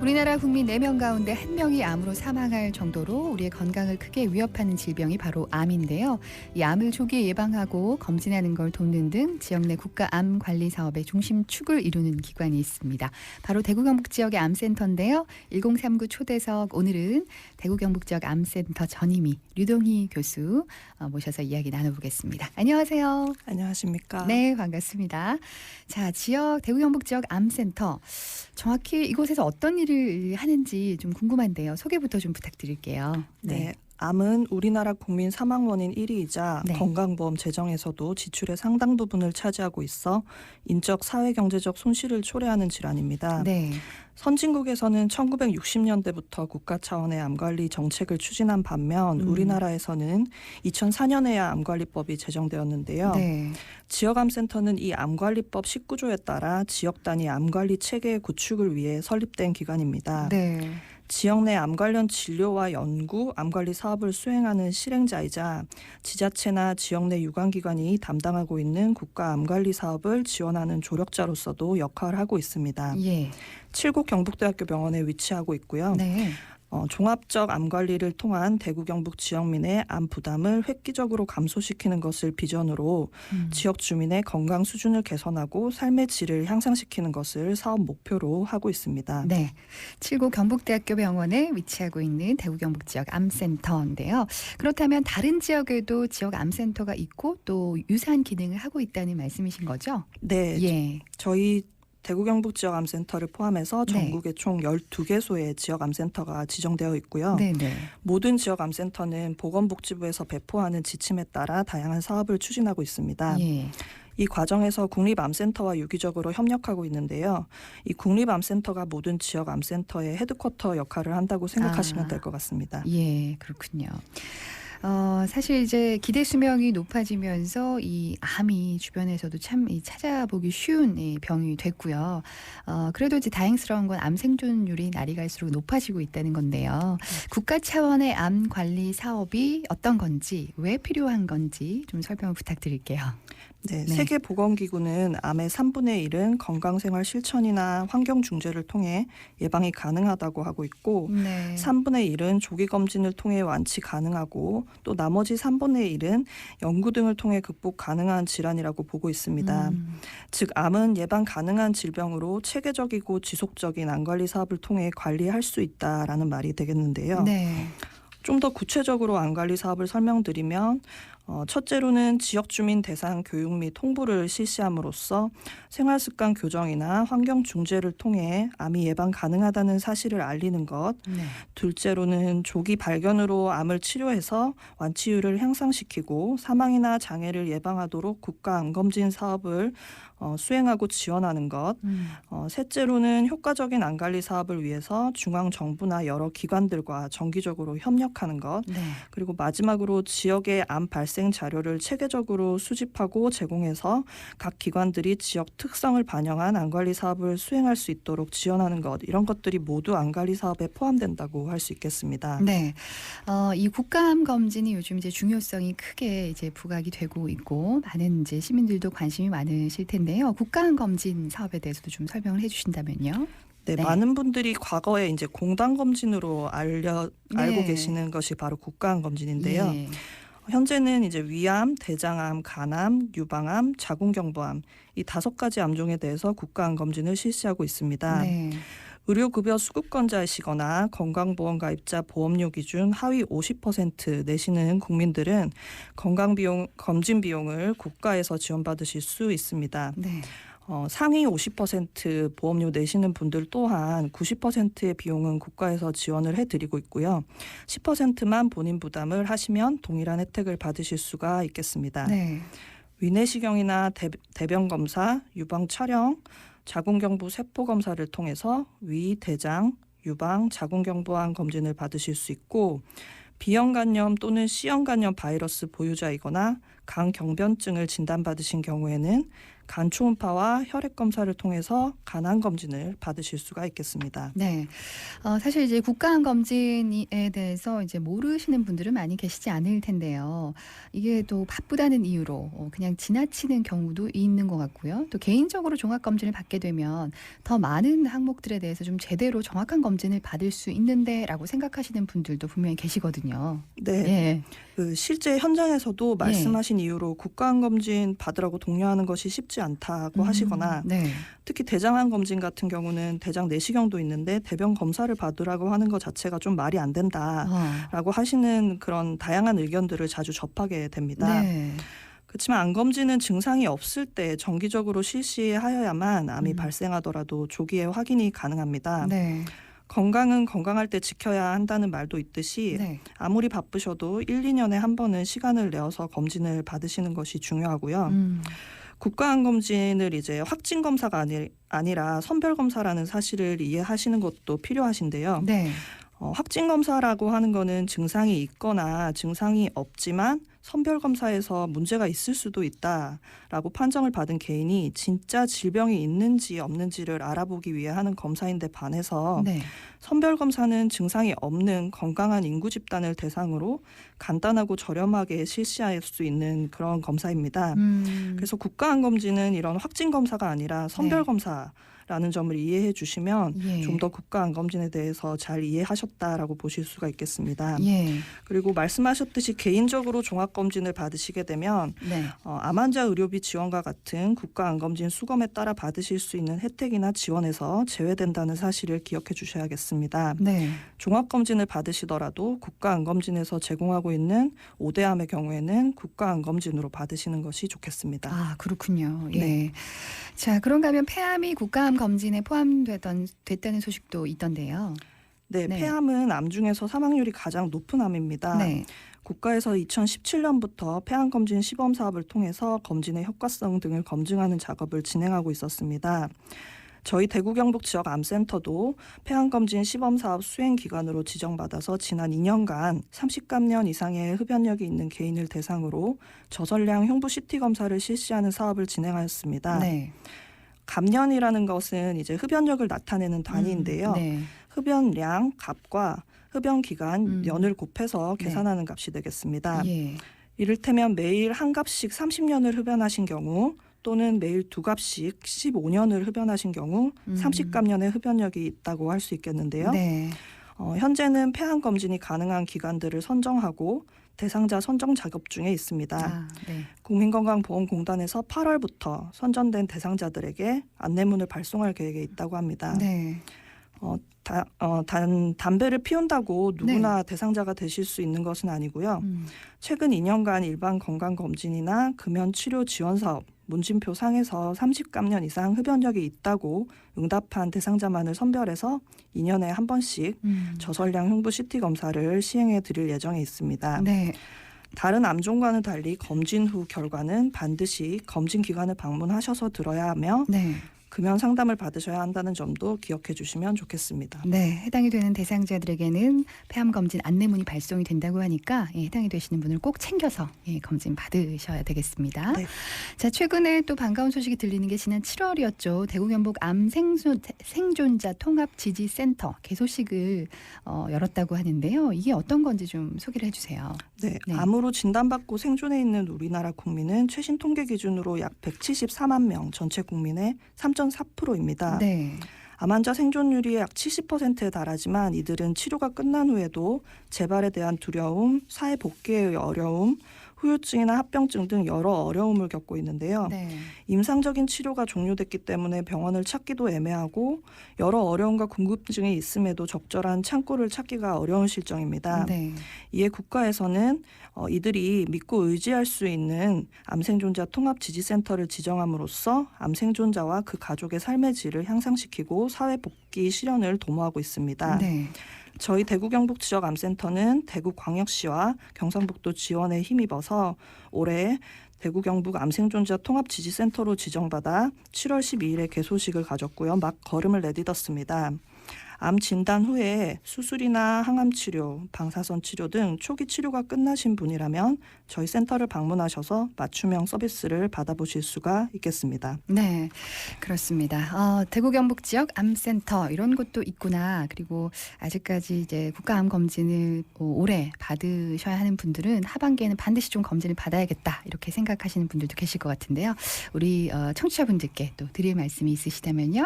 우리나라 국민 4명 가운데 1명이 암으로 사망할 정도로 우리의 건강을 크게 위협하는 질병이 바로 암인데요. 이 암을 조기에 예방하고 검진하는 걸 돕는 등 지역 내 국가 암 관리 사업의 중심축을 이루는 기관이 있습니다. 바로 대구 경북 지역의 암센터인데요. 1039 초대석, 오늘은 대구 경북 지역 암센터 전임의 류동희 교수 모셔서 이야기 나눠보겠습니다. 안녕하세요. 안녕하십니까. 네, 반갑습니다. 자, 대구 경북 지역 암센터. 정확히 이곳에서 어떤 일을 하는지 좀 궁금한데요. 소개부터 좀 부탁드릴게요. 네. 암은 우리나라 국민 사망 원인 1위이자 네. 건강보험 재정에서도 지출의 상당 부분을 차지하고 있어 인적, 사회, 경제적 손실을 초래하는 질환입니다. 네. 선진국에서는 1960년대부터 국가 차원의 암관리 정책을 추진한 반면 우리나라에서는 2004년에야 암관리법이 제정되었는데요. 네. 지역암센터는 이 암관리법 19조에 따라 지역 단위 암관리 체계의 구축을 위해 설립된 기관입니다. 네. 지역 내 암 관련 진료와 연구, 암관리 사업을 수행하는 실행자이자 지자체나 지역 내 유관기관이 담당하고 있는 국가 암관리 사업을 지원하는 조력자로서도 역할을 하고 있습니다. 예. 칠곡 경북대학교 병원에 위치하고 있고요. 네. 종합적 암 관리를 통한 대구 경북 지역민의 암 부담을 획기적으로 감소시키는 것을 비전으로 지역 주민의 건강 수준을 개선하고 삶의 질을 향상시키는 것을 사업 목표로 하고 있습니다. 네. 칠곡 경북대학교 병원에 위치하고 있는 대구 경북 지역 암센터인데요. 그렇다면 다른 지역에도 지역 암센터가 있고 또 유사한 기능을 하고 있다는 말씀이신 거죠? 네. 예. 저희 대구 경북 지역 암센터를 포함해서 네. 전국에 총 12개소의 지역 암센터가 지정되어 있고요. 네네. 모든 지역 암센터는 보건복지부에서 배포하는 지침에 따라 다양한 사업을 추진하고 있습니다. 예. 이 과정에서 국립암센터와 유기적으로 협력하고 있는데요. 이 국립암센터가 모든 지역 암센터의 헤드쿼터 역할을 한다고 생각하시면 될 것 같습니다. 예, 그렇군요. 사실 이제 기대 수명이 높아지면서 이 암이 주변에서도 참 찾아보기 쉬운 병이 됐고요. 그래도 이제 다행스러운 건 암 생존율이 날이 갈수록 높아지고 있다는 건데요. 국가 차원의 암 관리 사업이 어떤 건지, 왜 필요한 건지 좀 설명을 부탁드릴게요. 네, 네. 세계보건기구는 암의 3분의 1은 건강생활 실천이나 환경 중재를 통해 예방이 가능하다고 하고 있고 네. 3분의 1은 조기 검진을 통해 완치 가능하고 또 나머지 3분의 1은 연구 등을 통해 극복 가능한 질환이라고 보고 있습니다. 즉 암은 예방 가능한 질병으로 체계적이고 지속적인 암관리 사업을 통해 관리할 수 있다라는 말이 되겠는데요. 네. 좀 더 구체적으로 암관리 사업을 설명드리면 첫째로는 지역 주민 대상 교육 및 홍보를 실시함으로써 생활습관 교정이나 환경 중재를 통해 암이 예방 가능하다는 사실을 알리는 것. 네. 둘째로는 조기 발견으로 암을 치료해서 완치율을 향상시키고 사망이나 장애를 예방하도록 국가 암검진 사업을 수행하고 지원하는 것. 셋째로는 효과적인 암관리 사업을 위해서 중앙정부나 여러 기관들과 정기적으로 협력하는 것. 네. 그리고 마지막으로 지역의 암 발생 자료를 체계적으로 수집하고 제공해서 각 기관들이 지역 특성을 반영한 암관리 사업을 수행할 수 있도록 지원하는 것. 이런 것들이 모두 암관리 사업에 포함된다고 할 수 있겠습니다. 네, 이 국가암 검진이 요즘 이제 중요성이 크게 이제 부각이 되고 있고 많은 이제 시민들도 관심이 많으실 텐데요. 국가암 검진 사업에 대해서도 좀 설명을 해주신다면요. 네, 네. 많은 분들이 과거에 이제 공단 검진으로 알고 네. 계시는 것이 바로 국가암 검진인데요. 예. 현재는 이제 위암, 대장암, 간암, 유방암, 자궁경부암 이 5가지 암종에 대해서 국가암 검진을 실시하고 있습니다. 네. 의료급여 수급권자이시거나 건강보험 가입자 보험료 기준 하위 50% 내시는 국민들은 건강비용 검진 비용을 국가에서 지원받으실 수 있습니다. 네. 상위 50% 보험료 내시는 분들 또한 90%의 비용은 국가에서 지원을 해드리고 있고요. 10%만 본인 부담을 하시면 동일한 혜택을 받으실 수가 있겠습니다. 네. 위내시경이나 대변 검사, 유방 촬영, 자궁경부 세포 검사를 통해서 위, 대장, 유방, 자궁경부암 검진을 받으실 수 있고 B형 간염 또는 C형 간염 바이러스 보유자이거나 간경변증을 진단받으신 경우에는 간 초음파와 혈액 검사를 통해서 간암 검진을 받으실 수가 있겠습니다. 네. 사실 이제 국가암 검진에 대해서 이제 모르시는 분들은 많이 계시지 않을 텐데요. 이게 또 바쁘다는 이유로 그냥 지나치는 경우도 있는 것 같고요. 또 개인적으로 종합 검진을 받게 되면 더 많은 항목들에 대해서 좀 제대로 정확한 검진을 받을 수 있는데라고 생각하시는 분들도 분명히 계시거든요. 네. 예. 실제 현장에서도 말씀하신 이유로 국가암 검진 받으라고 독려하는 것이 쉽지 않다고 하시거나 네. 특히 대장암 검진 같은 경우는 대장 내시경도 있는데 대변 검사를 받으라고 하는 것 자체가 좀 말이 안 된다라고 하시는 그런 다양한 의견들을 자주 접하게 됩니다. 네. 그렇지만 암 검진은 증상이 없을 때 정기적으로 실시하여야만 암이 발생하더라도 조기에 확인이 가능합니다. 네. 건강은 건강할 때 지켜야 한다는 말도 있듯이 네. 아무리 바쁘셔도 1, 2년에 한 번은 시간을 내어서 검진을 받으시는 것이 중요하고요. 국가암 검진을 이제 확진 검사가 아니라 선별 검사라는 사실을 이해하시는 것도 필요하신데요. 네. 확진 검사라고 하는 거는 증상이 있거나 증상이 없지만 선별 검사에서 문제가 있을 수도 있다라고 판정을 받은 개인이 진짜 질병이 있는지 없는지를 알아보기 위해 하는 검사인데 반해서 네. 선별 검사는 증상이 없는 건강한 인구 집단을 대상으로 간단하고 저렴하게 실시할 수 있는 그런 검사입니다. 그래서 국가암 검진은 이런 확진 검사가 아니라 선별 검사라는 점을 이해해 주시면 예. 좀 더 국가암 검진에 대해서 잘 이해하셨다라고 보실 수가 있겠습니다. 예. 그리고 말씀하셨듯이 개인적으로 종합 검진을 받으시게 되면 네. 암 환자 의료비 지원과 같은 국가암 검진 수검에 따라 받으실 수 있는 혜택이나 지원에서 제외된다는 사실을 기억해 주셔야겠습니다. 네. 종합 검진을 받으시더라도 국가암 검진에서 제공하고 있는 5대암의 경우에는 국가암 검진으로 받으시는 것이 좋겠습니다. 아, 그렇군요. 예. 네. 자, 그런가 하면 폐암이 국가암 검진에 포함됐다는 소식도 있던데요. 네, 네. 폐암은 암 중에서 사망률이 가장 높은 암입니다. 네. 국가에서 2017년부터 폐암 검진 시범 사업을 통해서 검진의 효과성 등을 검증하는 작업을 진행하고 있었습니다. 저희 대구 경북 지역 암센터도 폐암 검진 시범 사업 수행 기관으로 지정받아서 지난 2년간 30감년 이상의 흡연력이 있는 개인을 대상으로 저설량 흉부 CT 검사를 실시하는 사업을 진행하였습니다. 네. 감년이라는 것은 이제 흡연력을 나타내는 단위인데요. 네. 흡연량 값과 흡연 기간 년을 곱해서 네. 계산하는 값이 되겠습니다. 예. 이를테면 매일 한 값씩 30년을 흡연하신 경우 또는 매일 두 값씩 15년을 흡연하신 경우 30감년의 흡연력이 있다고 할 수 있겠는데요. 네. 현재는 폐암 검진이 가능한 기관들을 선정하고 대상자 선정 작업 중에 있습니다. 아, 네. 국민건강보험공단에서 8월부터 선정된 대상자들에게 안내문을 발송할 계획에 있다고 합니다. 네. 담배를 피운다고 누구나 대상자가 되실 수 있는 것은 아니고요. 최근 2년간 일반 건강검진이나 금연치료 지원사업, 문진표 상에서 30감년 이상 흡연력이 있다고 응답한 대상자만을 선별해서 2년에 한 번씩 저설량 흉부 CT 검사를 시행해 드릴 예정에 있습니다. 네. 다른 암종과는 달리 검진 후 결과는 반드시 검진 기관을 방문하셔서 들어야 하며 네. 금연 상담을 받으셔야 한다는 점도 기억해 주시면 좋겠습니다. 네, 해당이 되는 대상자들에게는 폐암 검진 안내문이 발송이 된다고 하니까 해당이 되시는 분을 꼭 챙겨서 검진 받으셔야 되겠습니다. 네. 자, 최근에 또 반가운 소식이 들리는 게 지난 7월이었죠. 대구 경북 암 생존자 통합 지지센터 개소식을 열었다고 하는데요. 이게 어떤 건지 좀 소개를 해주세요. 네, 네. 암으로 진단받고 생존해 있는 우리나라 국민은 최신 통계 기준으로 약 174만 명, 전체 국민의 3.4%입니다. 네. 암 환자 생존율이 약 70%에 달하지만 이들은 치료가 끝난 후에도 재발에 대한 두려움, 사회 복귀의 어려움, 후유증이나 합병증 등 여러 어려움을 겪고 있는데요. 네. 임상적인 치료가 종료됐기 때문에 병원을 찾기도 애매하고 여러 어려움과 궁금증이 있음에도 적절한 창구를 찾기가 어려운 실정입니다. 네. 이에 국가에서는 이들이 믿고 의지할 수 있는 암생존자 통합지지센터를 지정함으로써 암생존자와 그 가족의 삶의 질을 향상시키고 사회 복귀 실현을 도모하고 있습니다. 네. 저희 대구 경북 지역 암센터는 대구광역시와 경상북도 지원에 힘입어서 올해 대구 경북 암생존자 통합지지센터로 지정받아 7월 12일에 개소식을 가졌고요. 막 걸음을 내딛었습니다. 암 진단 후에 수술이나 항암 치료, 방사선 치료 등 초기 치료가 끝나신 분이라면 저희 센터를 방문하셔서 맞춤형 서비스를 받아보실 수가 있겠습니다. 네, 그렇습니다. 대구 경북 지역 암센터 이런 곳도 있구나. 그리고 아직까지 이제 국가암 검진을 올해 받으셔야 하는 분들은 하반기에는 반드시 좀 검진을 받아야겠다 이렇게 생각하시는 분들도 계실 것 같은데요. 우리 청취자분들께 또 드릴 말씀이 있으시다면요.